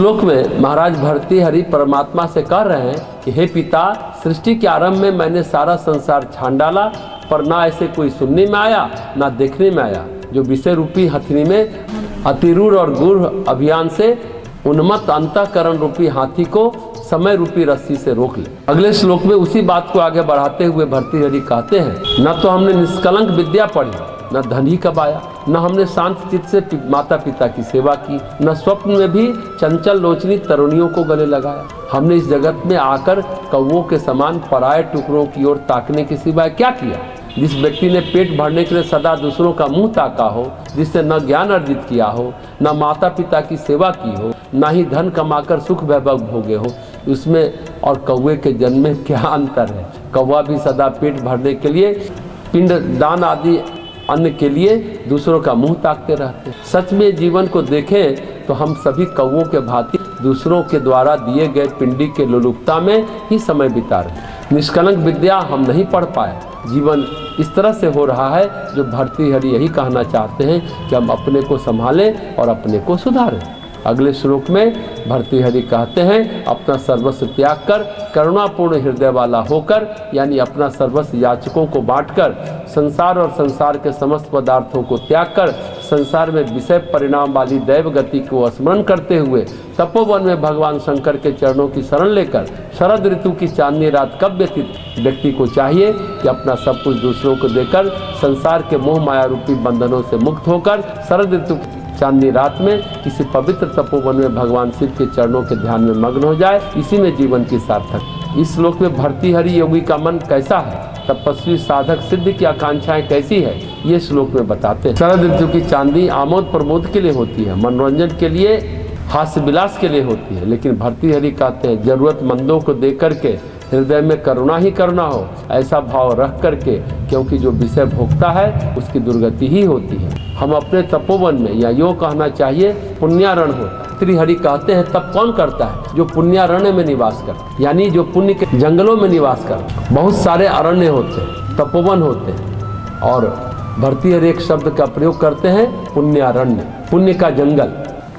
श्लोक में महाराज भर्तृहरि परमात्मा से कह रहे हैं कि हे पिता, सृष्टि के आरंभ में मैंने सारा संसार छान डाला, पर ना ऐसे कोई सुनने में आया ना देखने में आया जो विषय रूपी हथनी में अतिरूढ़ और गूढ़ अभियान से उन्मत्त अंतःकरण रूपी हाथी को समय रूपी रस्सी से रोक ले। अगले श्लोक में उसी बात को आगे बढ़ाते हुए भर्तृहरि कहते हैं, न तो हमने निष्कलंक विद्या पढ़ी, न धन ही कमाया, न हमने शांत चित्त से माता पिता की सेवा की, न स्वप्न में भी चंचल लोचनी तरुणियों को गले लगाया। हमने इस जगत में आकर कौवों के समान पराये टुकड़ों की ओर ताकने के सिवाय क्या किया। जिस व्यक्ति ने पेट भरने के लिए सदा दूसरों का मुंह ताका हो, जिससे न ज्ञान अर्जित किया हो, न माता पिता की सेवा की हो, न ही धन कमाकर सुख वैभव भोगे हो, उसमें और कौवे के जन्म में क्या अंतर है। कौवा भी सदा पेट भरने के लिए, पिंड दान आदि अन्न के लिए दूसरों का मुंह ताकते रहते। सच में जीवन को देखें तो हम सभी कौवों के भांति दूसरों के द्वारा दिए गए पिंडी के लोलुपता में ही समय बिता रहे। निष्कलंक विद्या हम नहीं पढ़ पाए। जीवन इस तरह से हो रहा है जो भर्तृहरि यही कहना चाहते हैं कि हम अपने को संभालें और अपने को सुधारें। अगले श्लोक में भर्तृहरि कहते हैं, अपना सर्वस्व त्याग कर करुणापूर्ण हृदय वाला होकर, यानी अपना सर्वस्व याचकों को बांटकर, संसार और संसार के समस्त पदार्थों को त्याग कर संसार में विषय परिणाम वाली दैव गति को स्मरण करते हुए तपोवन में भगवान शंकर के चरणों की शरण लेकर शरद ऋतु की चांदनी रात कब व्यतीत व्यक्ति को चाहिए कि अपना सब कुछ दूसरों को देकर संसार के मोह माया रूपी बंधनों से मुक्त होकर शरद ऋतु चांदनी रात में किसी पवित्र तपोवन में भगवान शिव के चरणों के ध्यान में मग्न हो जाए। इसी में जीवन की सार्थक। इस श्लोक में भर्तृहरि योगी का मन कैसा है, तपस्वी साधक सिद्ध की आकांक्षाएं कैसी है, ये श्लोक में बताते हैं। शरद ऋतु की चांदनी आमोद प्रमोद के लिए होती है, मनोरंजन के लिए, हास्य विलास के लिए होती है, लेकिन भर्तृहरि कहते हैं जरूरतमंदों को देख करके हृदय में करुणा ही करुणा हो, ऐसा भाव रख करके, क्योंकि जो विषय भोगता है उसकी दुर्गति ही होती है। हम अपने तपोवन में, या यो कहना चाहिए पुण्यारण्य होता है। भर्तृहरि कहते हैं तब कौन करता है, जो पुण्यारण्य में निवास करता है, यानी जो पुण्य के जंगलों में निवास करता है। बहुत सारे अरण्य होते हैं, तपोवन होते हैं, और भर्तृहरि एक शब्द का प्रयोग करते हैं पुण्यारण्य, पुण्य का जंगल।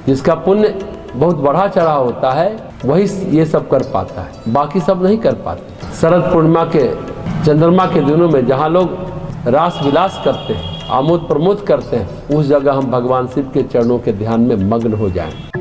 जिसका पुण्य बहुत बढ़ा चढ़ा होता है वही ये सब कर पाता है, बाकी सब नहीं कर पाते। शरद पूर्णिमा के चंद्रमा के दिनों में जहाँ लोग रास विलास करते हैं, आमोद प्रमोद करते हैं, उस जगह हम भगवान शिव के चरणों के ध्यान में मग्न हो जाएं।